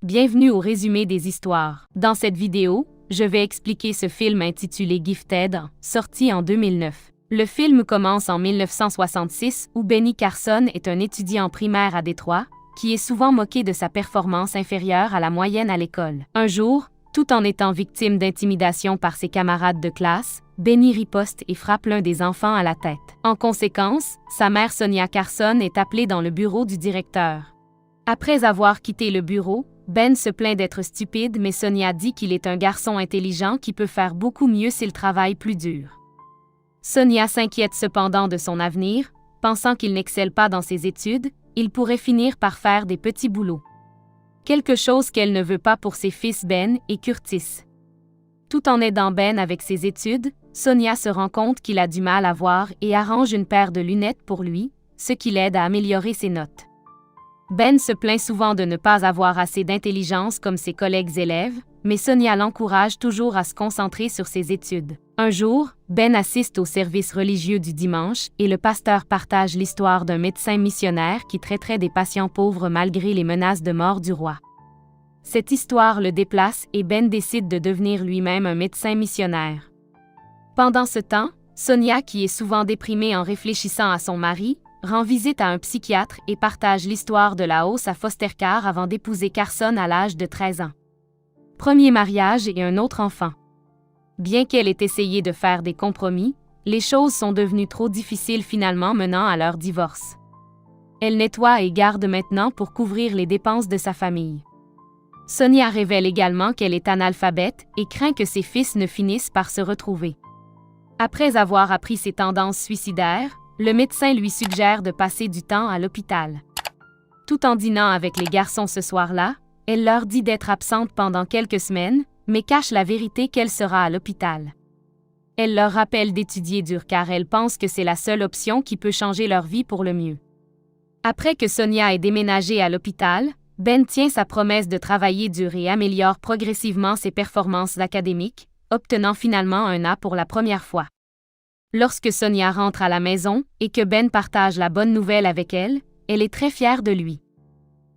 Bienvenue au résumé des histoires. Dans cette vidéo, je vais expliquer ce film intitulé Gifted, sorti en 2009. Le film commence en 1966 où Benny Carson est un étudiant primaire à Détroit, qui est souvent moqué de sa performance inférieure à la moyenne à l'école. Un jour, tout en étant victime d'intimidation par ses camarades de classe, Benny riposte et frappe l'un des enfants à la tête. En conséquence, sa mère Sonia Carson est appelée dans le bureau du directeur. Après avoir quitté le bureau, Ben se plaint d'être stupide, mais Sonia dit qu'il est un garçon intelligent qui peut faire beaucoup mieux s'il travaille plus dur. Sonia s'inquiète cependant de son avenir, pensant qu'il n'excelle pas dans ses études, il pourrait finir par faire des petits boulots. Quelque chose qu'elle ne veut pas pour ses fils Ben et Curtis. Tout en aidant Ben avec ses études, Sonia se rend compte qu'il a du mal à voir et arrange une paire de lunettes pour lui, ce qui l'aide à améliorer ses notes. Ben se plaint souvent de ne pas avoir assez d'intelligence comme ses collègues élèves, mais Sonia l'encourage toujours à se concentrer sur ses études. Un jour, Ben assiste au service religieux du dimanche et le pasteur partage l'histoire d'un médecin missionnaire qui traiterait des patients pauvres malgré les menaces de mort du roi. Cette histoire le déplace et Ben décide de devenir lui-même un médecin missionnaire. Pendant ce temps, Sonia, qui est souvent déprimée en réfléchissant à son mari, rend visite à un psychiatre et partage l'histoire de la hausse à foster care avant d'épouser Carson à l'âge de 13 ans. Premier mariage et un autre enfant. Bien qu'elle ait essayé de faire des compromis, les choses sont devenues trop difficiles finalement menant à leur divorce. Elle nettoie et garde maintenant pour couvrir les dépenses de sa famille. Sonia révèle également qu'elle est analphabète et craint que ses fils ne finissent par se retrouver. Après avoir appris ses tendances suicidaires, le médecin lui suggère de passer du temps à l'hôpital. Tout en dînant avec les garçons ce soir-là, elle leur dit d'être absente pendant quelques semaines, mais cache la vérité qu'elle sera à l'hôpital. Elle leur rappelle d'étudier dur car elle pense que c'est la seule option qui peut changer leur vie pour le mieux. Après que Sonia ait déménagé à l'hôpital, Ben tient sa promesse de travailler dur et améliore progressivement ses performances académiques, obtenant finalement un A pour la première fois. Lorsque Sonia rentre à la maison et que Ben partage la bonne nouvelle avec elle, elle est très fière de lui.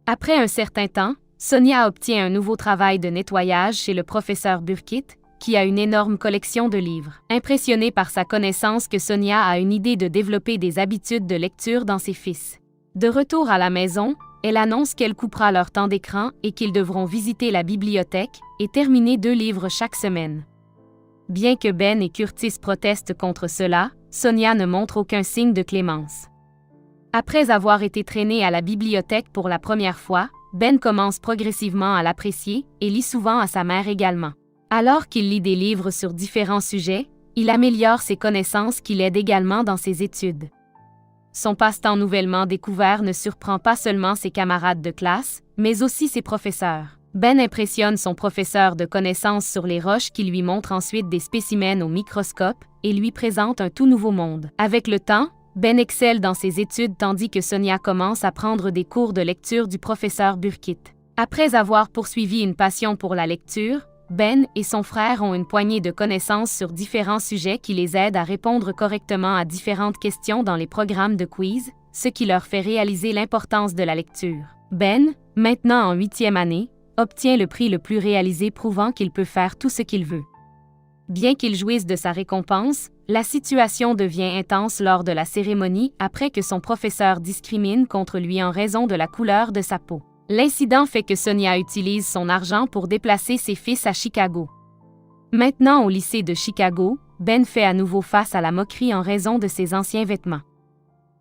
Après un certain temps, Sonia obtient un nouveau travail de nettoyage chez le professeur Burkitt, qui a une énorme collection de livres. Impressionnée par sa connaissance que Sonia a une idée de développer des habitudes de lecture dans ses fils. De retour à la maison, elle annonce qu'elle coupera leur temps d'écran et qu'ils devront visiter la bibliothèque et terminer 2 livres chaque semaine. Bien que Ben et Curtis protestent contre cela, Sonia ne montre aucun signe de clémence. Après avoir été traîné à la bibliothèque pour la première fois, Ben commence progressivement à l'apprécier et lit souvent à sa mère également. Alors qu'il lit des livres sur différents sujets, il améliore ses connaissances qui l'aident également dans ses études. Son passe-temps nouvellement découvert ne surprend pas seulement ses camarades de classe, mais aussi ses professeurs. Ben impressionne son professeur de connaissances sur les roches qui lui montre ensuite des spécimens au microscope et lui présente un tout nouveau monde. Avec le temps, Ben excelle dans ses études tandis que Sonia commence à prendre des cours de lecture du professeur Burkitt. Après avoir poursuivi une passion pour la lecture, Ben et son frère ont une poignée de connaissances sur différents sujets qui les aident à répondre correctement à différentes questions dans les programmes de quiz, ce qui leur fait réaliser l'importance de la lecture. Ben, maintenant en 8e année, obtient le prix le plus réalisé prouvant qu'il peut faire tout ce qu'il veut. Bien qu'il jouisse de sa récompense, la situation devient intense lors de la cérémonie après que son professeur discrimine contre lui en raison de la couleur de sa peau. L'incident fait que Sonia utilise son argent pour déplacer ses fils à Chicago. Maintenant au lycée de Chicago, Ben fait à nouveau face à la moquerie en raison de ses anciens vêtements.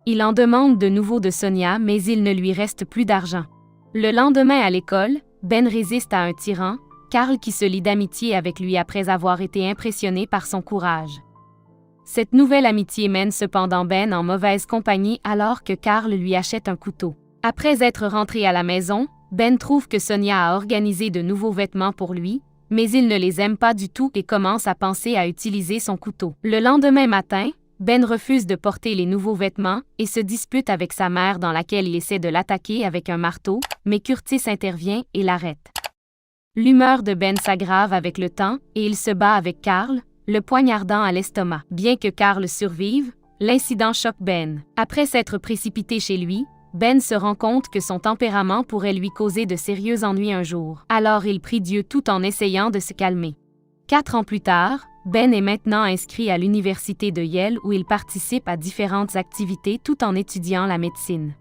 Il en demande de nouveau de Sonia mais il ne lui reste plus d'argent. Le lendemain à l'école, Ben résiste à un tyran, Carl qui se lie d'amitié avec lui après avoir été impressionné par son courage. Cette nouvelle amitié mène cependant Ben en mauvaise compagnie alors que Carl lui achète un couteau. Après être rentré à la maison, Ben trouve que Sonia a organisé de nouveaux vêtements pour lui, mais il ne les aime pas du tout et commence à penser à utiliser son couteau. Le lendemain matin, Ben refuse de porter les nouveaux vêtements et se dispute avec sa mère dans laquelle il essaie de l'attaquer avec un marteau, mais Curtis intervient et l'arrête. L'humeur de Ben s'aggrave avec le temps et il se bat avec Carl, le poignardant à l'estomac. Bien que Carl survive, l'incident choque Ben. Après s'être précipité chez lui, Ben se rend compte que son tempérament pourrait lui causer de sérieux ennuis un jour. Alors il prie Dieu tout en essayant de se calmer. 4 ans plus tard, Ben est maintenant inscrit à l'université de Yale où il participe à différentes activités tout en étudiant la médecine.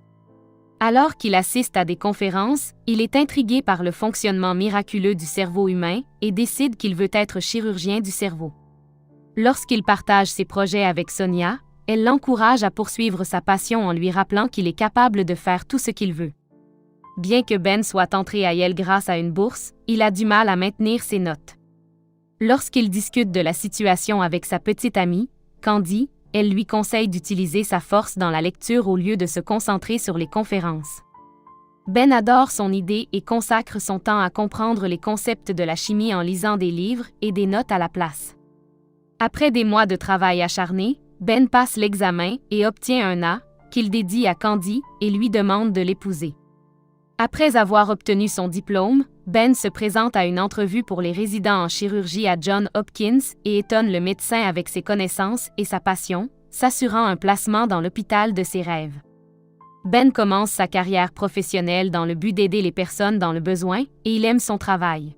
Alors qu'il assiste à des conférences, il est intrigué par le fonctionnement miraculeux du cerveau humain et décide qu'il veut être chirurgien du cerveau. Lorsqu'il partage ses projets avec Sonia, elle l'encourage à poursuivre sa passion en lui rappelant qu'il est capable de faire tout ce qu'il veut. Bien que Ben soit entré à Yale grâce à une bourse, il a du mal à maintenir ses notes. Lorsqu'il discute de la situation avec sa petite amie, Candy, elle lui conseille d'utiliser sa force dans la lecture au lieu de se concentrer sur les conférences. Ben adore son idée et consacre son temps à comprendre les concepts de la chimie en lisant des livres et des notes à la place. Après des mois de travail acharné, Ben passe l'examen et obtient un A, qu'il dédie à Candy et lui demande de l'épouser. Après avoir obtenu son diplôme, Ben se présente à une entrevue pour les résidents en chirurgie à Johns Hopkins et étonne le médecin avec ses connaissances et sa passion, s'assurant un placement dans l'hôpital de ses rêves. Ben commence sa carrière professionnelle dans le but d'aider les personnes dans le besoin et il aime son travail.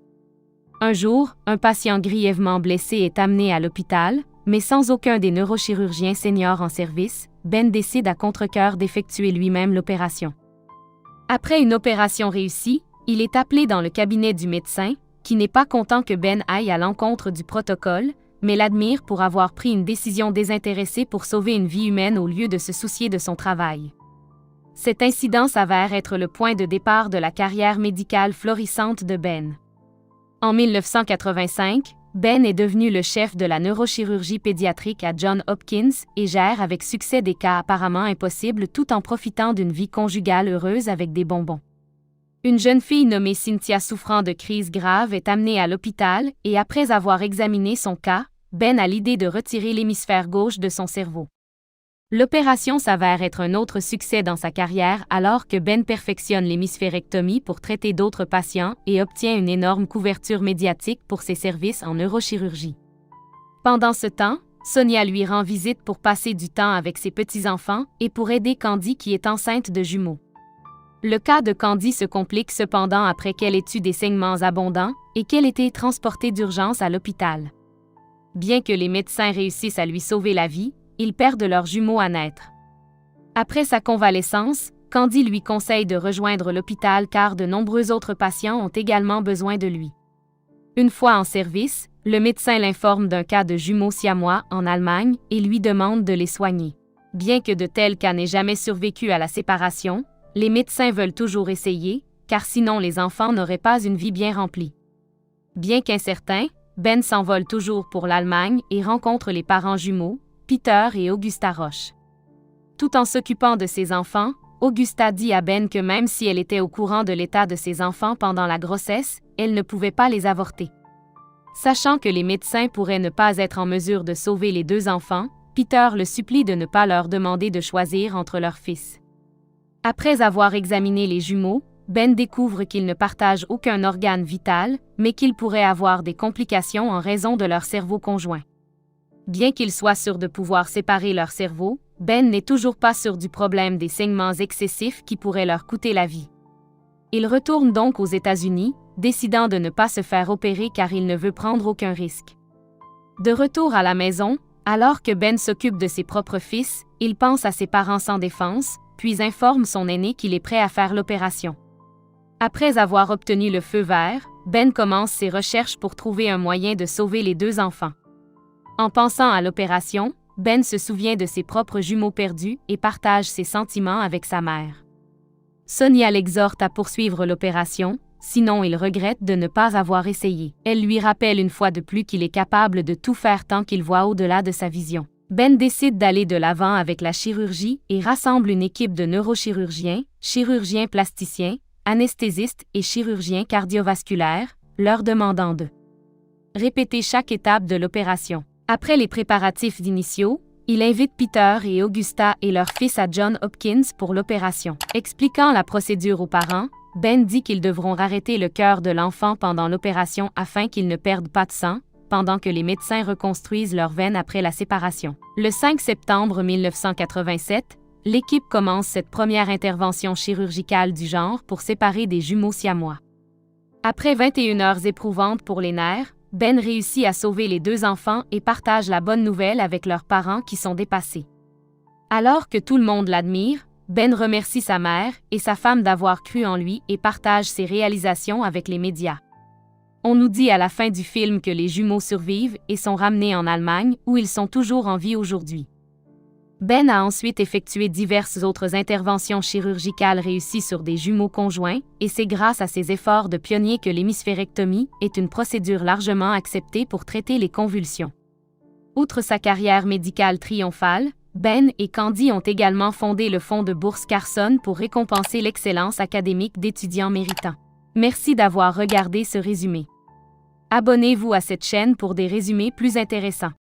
Un jour, un patient grièvement blessé est amené à l'hôpital, mais sans aucun des neurochirurgiens seniors en service, Ben décide à contre-cœur d'effectuer lui-même l'opération. Après une opération réussie, il est appelé dans le cabinet du médecin, qui n'est pas content que Ben aille à l'encontre du protocole, mais l'admire pour avoir pris une décision désintéressée pour sauver une vie humaine au lieu de se soucier de son travail. Cet incident s'avère être le point de départ de la carrière médicale florissante de Ben. En 1985, Ben est devenu le chef de la neurochirurgie pédiatrique à Johns Hopkins et gère avec succès des cas apparemment impossibles tout en profitant d'une vie conjugale heureuse avec des bonbons. Une jeune fille nommée Cynthia souffrant de crises graves est amenée à l'hôpital et après avoir examiné son cas, Ben a l'idée de retirer l'hémisphère gauche de son cerveau. L'opération s'avère être un autre succès dans sa carrière alors que Ben perfectionne l'hémisphérectomie pour traiter d'autres patients et obtient une énorme couverture médiatique pour ses services en neurochirurgie. Pendant ce temps, Sonia lui rend visite pour passer du temps avec ses petits-enfants et pour aider Candy qui est enceinte de jumeaux. Le cas de Candy se complique cependant après qu'elle ait eu des saignements abondants et qu'elle ait été transportée d'urgence à l'hôpital. Bien que les médecins réussissent à lui sauver la vie, ils perdent leurs jumeaux à naître. Après sa convalescence, Candy lui conseille de rejoindre l'hôpital car de nombreux autres patients ont également besoin de lui. Une fois en service, le médecin l'informe d'un cas de jumeaux siamois en Allemagne et lui demande de les soigner. Bien que de tels cas n'aient jamais survécu à la séparation, les médecins veulent toujours essayer, car sinon les enfants n'auraient pas une vie bien remplie. Bien qu'incertain, Ben s'envole toujours pour l'Allemagne et rencontre les parents jumeaux, Peter et Augusta Roche. Tout en s'occupant de ses enfants, Augusta dit à Ben que même si elle était au courant de l'état de ses enfants pendant la grossesse, elle ne pouvait pas les avorter. Sachant que les médecins pourraient ne pas être en mesure de sauver les 2 enfants, Peter le supplie de ne pas leur demander de choisir entre leurs fils. Après avoir examiné les jumeaux, Ben découvre qu'ils ne partagent aucun organe vital, mais qu'ils pourraient avoir des complications en raison de leur cerveau conjoint. Bien qu'il soit sûr de pouvoir séparer leur cerveau, Ben n'est toujours pas sûr du problème des saignements excessifs qui pourraient leur coûter la vie. Il retourne donc aux États-Unis, décidant de ne pas se faire opérer car il ne veut prendre aucun risque. De retour à la maison, alors que Ben s'occupe de ses propres fils, il pense à ses parents sans défense, puis informe son aîné qu'il est prêt à faire l'opération. Après avoir obtenu le feu vert, Ben commence ses recherches pour trouver un moyen de sauver les 2 enfants. En pensant à l'opération, Ben se souvient de ses propres jumeaux perdus et partage ses sentiments avec sa mère. Sonia l'exhorte à poursuivre l'opération, sinon il regrette de ne pas avoir essayé. Elle lui rappelle une fois de plus qu'il est capable de tout faire tant qu'il voit au-delà de sa vision. Ben décide d'aller de l'avant avec la chirurgie et rassemble une équipe de neurochirurgiens, chirurgiens plasticiens, anesthésistes et chirurgiens cardiovasculaires, leur demandant de répéter chaque étape de l'opération. Après les préparatifs initiaux, il invite Peter et Augusta et leur fils à Johns Hopkins pour l'opération. Expliquant la procédure aux parents, Ben dit qu'ils devront arrêter le cœur de l'enfant pendant l'opération afin qu'il ne perde pas de sang, pendant que les médecins reconstruisent leurs veines après la séparation. Le 5 septembre 1987, l'équipe commence cette première intervention chirurgicale du genre pour séparer des jumeaux siamois. Après 21 heures éprouvantes pour les nerfs, Ben réussit à sauver les deux enfants et partage la bonne nouvelle avec leurs parents qui sont dépassés. Alors que tout le monde l'admire, Ben remercie sa mère et sa femme d'avoir cru en lui et partage ses réalisations avec les médias. On nous dit à la fin du film que les jumeaux survivent et sont ramenés en Allemagne où ils sont toujours en vie aujourd'hui. Ben a ensuite effectué diverses autres interventions chirurgicales réussies sur des jumeaux conjoints et c'est grâce à ses efforts de pionnier que l'hémisphérectomie est une procédure largement acceptée pour traiter les convulsions. Outre sa carrière médicale triomphale, Ben et Candy ont également fondé le fonds de bourse Carson pour récompenser l'excellence académique d'étudiants méritants. Merci d'avoir regardé ce résumé. Abonnez-vous à cette chaîne pour des résumés plus intéressants.